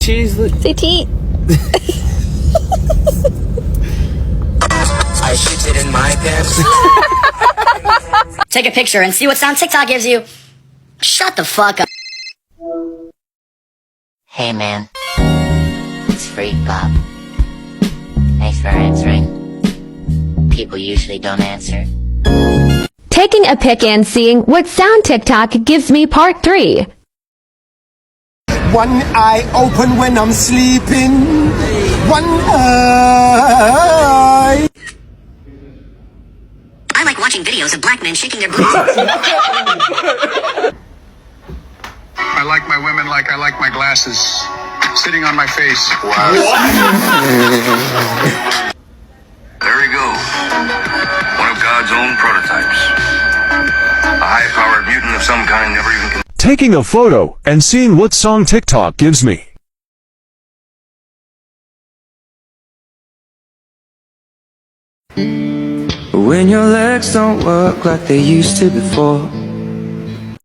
She's the... Say teat. I shit it in my pants. Take a picture and see what sound TikTok gives you. Shut the fuck up. Hey man, it's Freak Pop. Thanks for answering. People usually don't answer. Taking a pic and seeing what sound TikTok gives me part 3. One eye open when I'm sleeping. One eye. I like watching videos of black men shaking their booties. I like my women like I like my glasses sitting on my face. Wow. There he goes. One of God's own prototypes. A high-powered mutant of some kind never even... Taking a photo and seeing what song TikTok gives me. When your legs don't work like they used to before,